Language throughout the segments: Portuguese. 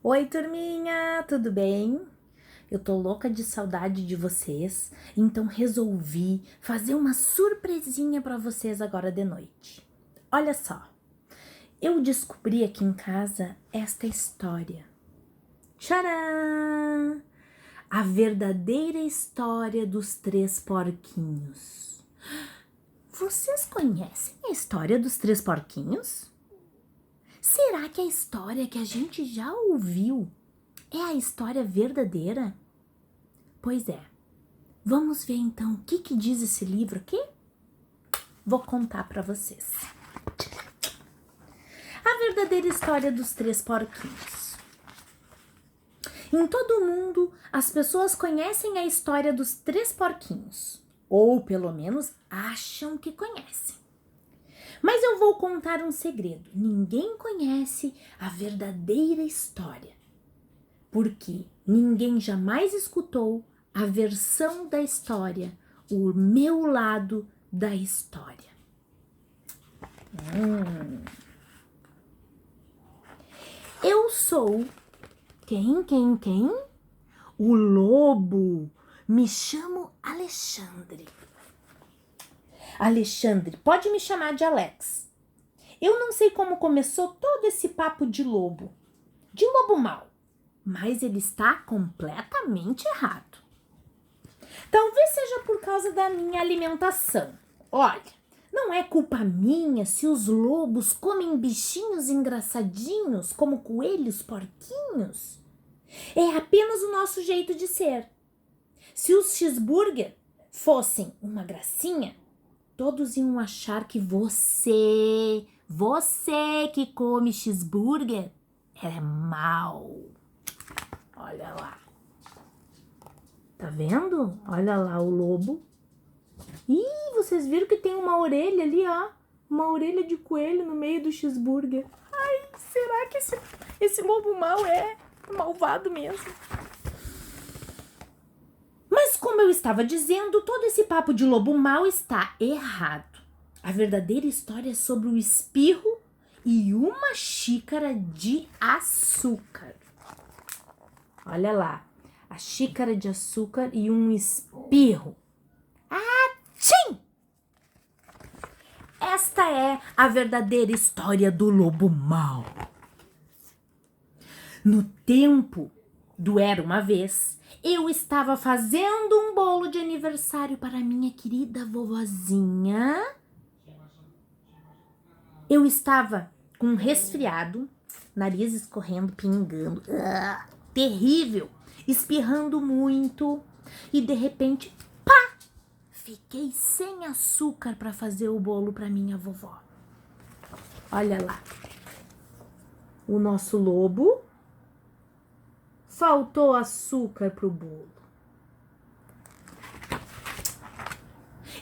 Oi, turminha, tudo bem? Eu tô louca de saudade de vocês, então resolvi fazer uma surpresinha para vocês agora de noite. Olha só, eu descobri aqui em casa esta história. Tcharam! A verdadeira história dos três porquinhos. Vocês conhecem a história dos três porquinhos? Será que a história que a gente já ouviu é a história verdadeira? Pois é. Vamos ver então o que diz esse livro aqui? Vou contar para vocês. A verdadeira história dos três porquinhos. Em todo o mundo, as pessoas conhecem a história dos três porquinhos, ou pelo menos acham que conhecem. Mas eu vou contar um segredo. Ninguém conhece a verdadeira história, porque ninguém jamais escutou a versão da história, o meu lado da história. Eu sou quem? O lobo. Me chamo Alexandre. Alexandre, pode me chamar de Alex. Eu não sei como começou todo esse papo de lobo mau, mas ele está completamente errado. Talvez seja por causa da minha alimentação. Olha, não é culpa minha se os lobos comem bichinhos engraçadinhos como coelhos, porquinhos. É apenas o nosso jeito de ser. Se os cheeseburger fossem uma gracinha, todos iam achar que você que come cheeseburger, é mau. Olha lá. Tá vendo? Olha lá o lobo. Ih, vocês viram que tem uma orelha ali, ó. Uma orelha de coelho no meio do cheeseburger. Ai, será que esse lobo mau é malvado mesmo? Mas como eu estava dizendo, todo esse papo de lobo mau está errado. A verdadeira história é sobre o espirro e uma xícara de açúcar. Olha lá, a xícara de açúcar e um espirro. Tchim! Esta é a verdadeira história do lobo mau. No tempo do Era Uma Vez, eu estava fazendo um bolo de aniversário para minha querida vovozinha. Eu estava com um resfriado, nariz escorrendo, pingando, terrível, espirrando muito e de repente, pá, fiquei sem açúcar para fazer o bolo para minha vovó. Olha lá, o nosso lobo faltou açúcar pro bolo.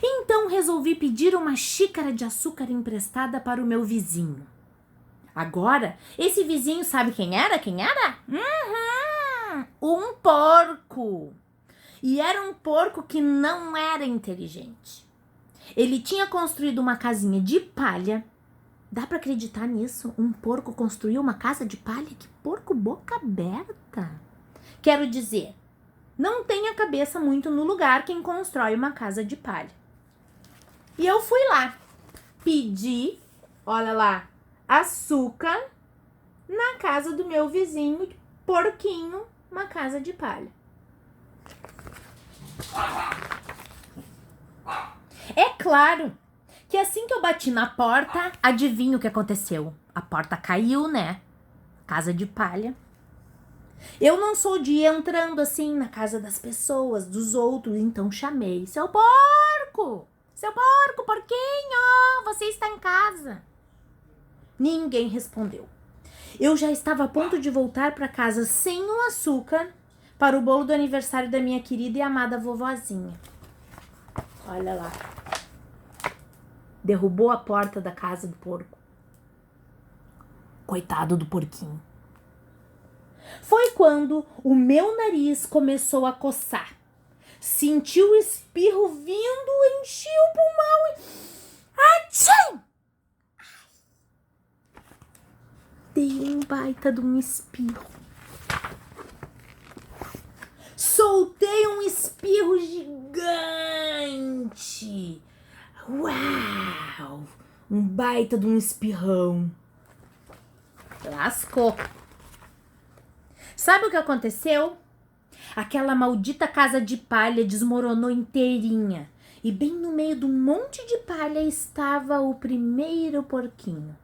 Então resolvi pedir uma xícara de açúcar emprestada para o meu vizinho. Agora, esse vizinho sabe quem era? Um porco. E era um porco que não era inteligente. Ele tinha construído uma casinha de palha. Dá pra acreditar nisso? Um porco construiu uma casa de palha? Que porco boca aberta. Quero dizer, não tem a cabeça muito no lugar quem constrói uma casa de palha. E eu fui lá, pedi, olha lá, açúcar na casa do meu vizinho, porquinho, uma casa de palha. É claro que assim que eu bati na porta, adivinha o que aconteceu? A porta caiu, né? Casa de palha. Eu não sou de ir entrando assim na casa das pessoas, dos outros, então chamei. Seu porquinho, você está em casa? Ninguém respondeu. Eu já estava a ponto de voltar para casa sem o açúcar para o bolo do aniversário da minha querida e amada vovozinha. Olha lá. Derrubou a porta da casa do porco. Coitado do porquinho. Foi quando o meu nariz começou a coçar. Senti o espirro vindo, enchi o pulmão e... Atchim! Dei um baita de um espirro. Soltei um espirro gigante. Uau! Um baita de um espirrão. Lascou. Sabe o que aconteceu? Aquela maldita casa de palha desmoronou inteirinha. E bem no meio de um monte de palha estava o primeiro porquinho.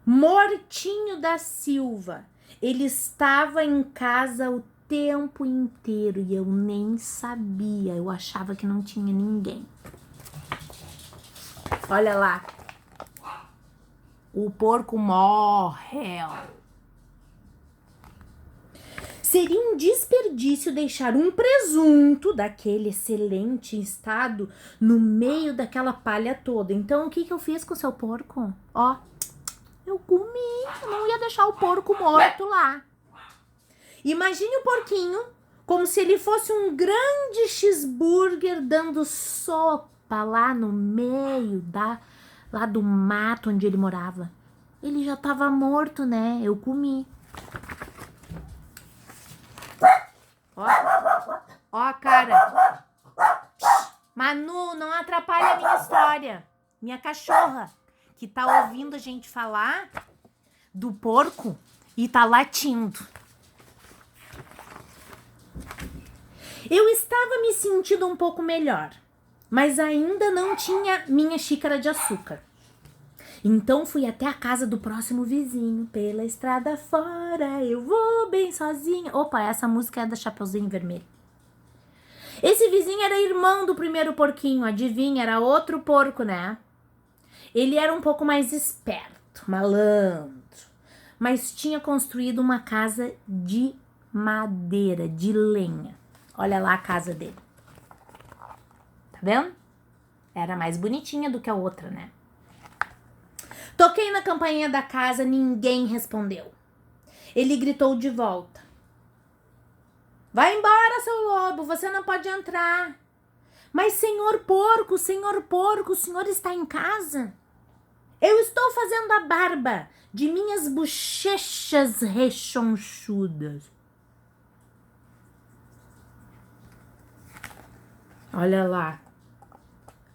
Mortinho da Silva. Ele estava em casa o tempo inteiro e eu nem sabia. Eu achava que não tinha ninguém. Olha lá. O porco morreu. Seria um desperdício deixar um presunto daquele excelente estado no meio daquela palha toda. Então, o que eu fiz com o seu porco? Ó, eu comi. Eu não ia deixar o porco morto lá. Imagine o porquinho como se ele fosse um grande cheeseburger dando sopa lá no meio lá do mato onde ele morava. Ele já estava morto, né? Eu comi. Ó a cara. Manu, não atrapalha a minha história. Minha cachorra, que tá ouvindo a gente falar do porco e tá latindo. Eu estava me sentindo um pouco melhor, mas ainda não tinha minha xícara de açúcar. Então fui até a casa do próximo vizinho. Pela estrada fora eu vou bem sozinha. Opa, essa música é da Chapeuzinho Vermelho. Esse vizinho era irmão do primeiro porquinho. Adivinha, era outro porco, né? Ele era um pouco mais esperto, malandro. Mas tinha construído uma casa de madeira, de lenha. Olha lá a casa dele. Tá vendo? Era mais bonitinha do que a outra, né? Toquei na campainha da casa, ninguém respondeu. Ele gritou de volta. Vai embora, seu lobo, você não pode entrar. Mas, senhor porco, o senhor está em casa? Eu estou fazendo a barba de minhas bochechas rechonchudas. Olha lá,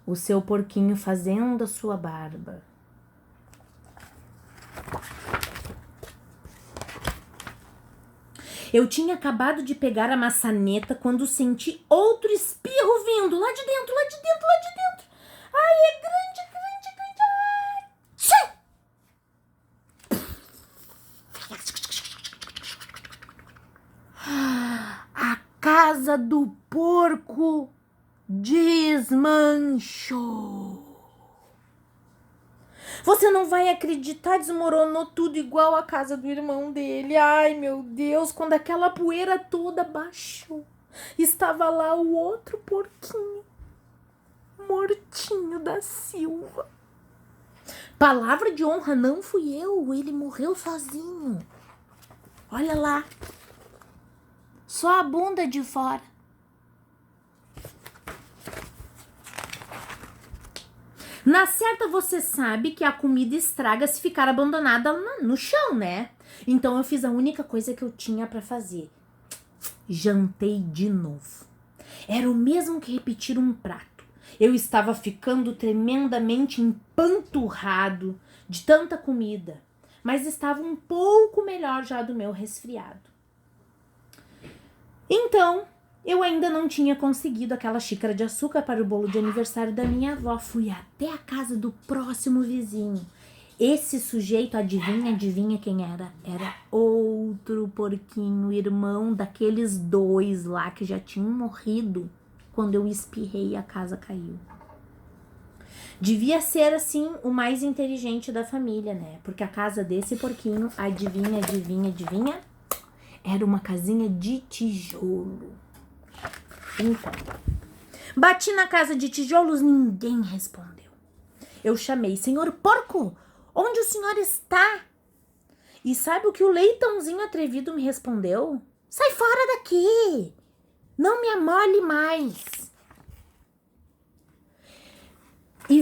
o seu porquinho fazendo a sua barba. Eu tinha acabado de pegar a maçaneta quando senti outro espirro vindo lá de dentro. Ai, é grande. Ai! A casa do porco desmanchou. Você não vai acreditar, desmoronou tudo igual a casa do irmão dele. Ai, meu Deus, quando aquela poeira toda baixou, estava lá o outro porquinho, mortinho da Silva. Palavra de honra, não fui eu, ele morreu sozinho. Olha lá, só a bunda de fora. Na certa, você sabe que a comida estraga se ficar abandonada no chão, né? Então eu fiz a única coisa que eu tinha pra fazer. Jantei de novo. Era o mesmo que repetir um prato. Eu estava ficando tremendamente empanturrado de tanta comida, mas estava um pouco melhor já do meu resfriado. Então, eu ainda não tinha conseguido aquela xícara de açúcar para o bolo de aniversário da minha avó. Fui até a casa do próximo vizinho. Esse sujeito, adivinha quem era? Era outro porquinho, irmão daqueles dois lá que já tinham morrido quando eu espirrei e a casa caiu. Devia ser, assim, o mais inteligente da família, né? Porque a casa desse porquinho, adivinha? Era uma casinha de tijolo. Então, bati na casa de tijolos, ninguém respondeu. Eu chamei, senhor porco, onde o senhor está? E sabe o que o leitãozinho atrevido me respondeu? Sai fora daqui, não me amole mais. E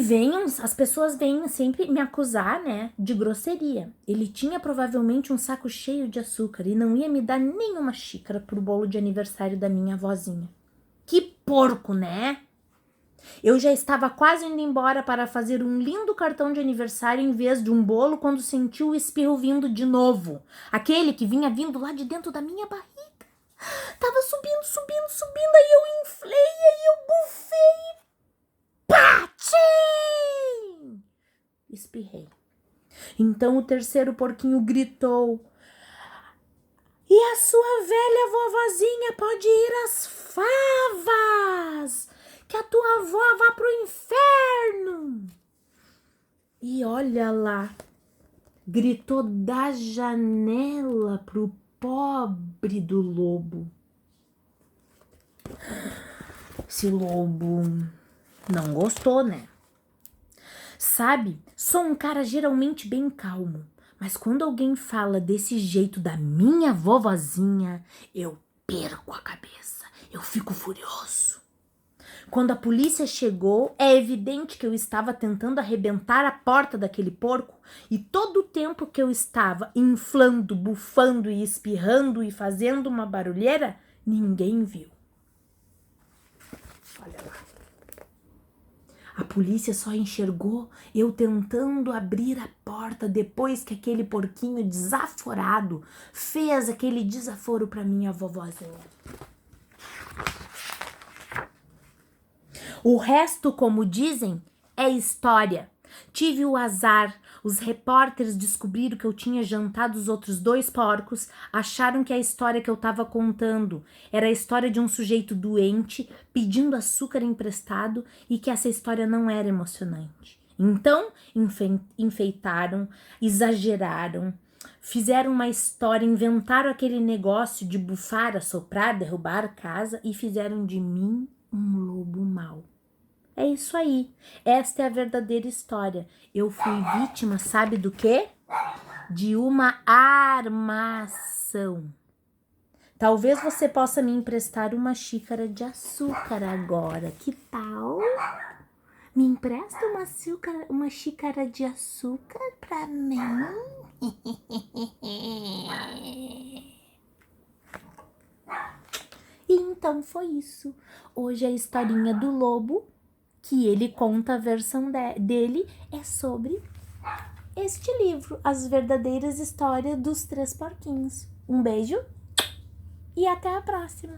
as pessoas vêm sempre me acusar, né, de grosseria. Ele tinha provavelmente um saco cheio de açúcar e não ia me dar nenhuma xícara pro bolo de aniversário da minha avózinha. Que porco, né? Eu já estava quase indo embora para fazer um lindo cartão de aniversário em vez de um bolo quando senti o espirro vindo de novo. Aquele que vinha vindo lá de dentro da minha barriga. Tava subindo, subindo, subindo, aí eu inflei, aí eu bufei. Patim! Espirrei. Então o terceiro porquinho gritou: e a sua velha vovozinha pode ir às favas! Que a tua avó vá pro inferno! E olha lá, gritou da janela pro pobre do lobo. Esse lobo não gostou, né? Sabe, sou um cara geralmente bem calmo, mas quando alguém fala desse jeito da minha vovozinha, eu perco a cabeça, eu fico furioso. Quando a polícia chegou, é evidente que eu estava tentando arrebentar a porta daquele porco e todo o tempo que eu estava inflando, bufando e espirrando e fazendo uma barulheira, ninguém viu. Olha lá. A polícia só enxergou eu tentando abrir a porta depois que aquele porquinho desaforado fez aquele desaforo para minha vovozinha. O resto, como dizem, é história. Tive o azar, os repórteres descobriram que eu tinha jantado os outros 2 porcos, acharam que a história que eu estava contando era a história de um sujeito doente pedindo açúcar emprestado e que essa história não era emocionante. Então, enfeitaram, exageraram, fizeram uma história, inventaram aquele negócio de bufar, assoprar, derrubar a casa e fizeram de mim um lobo mau. É isso aí. Esta é a verdadeira história. Eu fui vítima, sabe do quê? De uma armação. Talvez você possa me emprestar uma xícara de açúcar agora. Que tal? Me empresta uma xícara de açúcar pra mim? E então foi isso. Hoje a historinha do lobo, que ele conta a versão dele, é sobre este livro, As Verdadeiras Histórias dos 3 Porquinhos. Um beijo e até a próxima!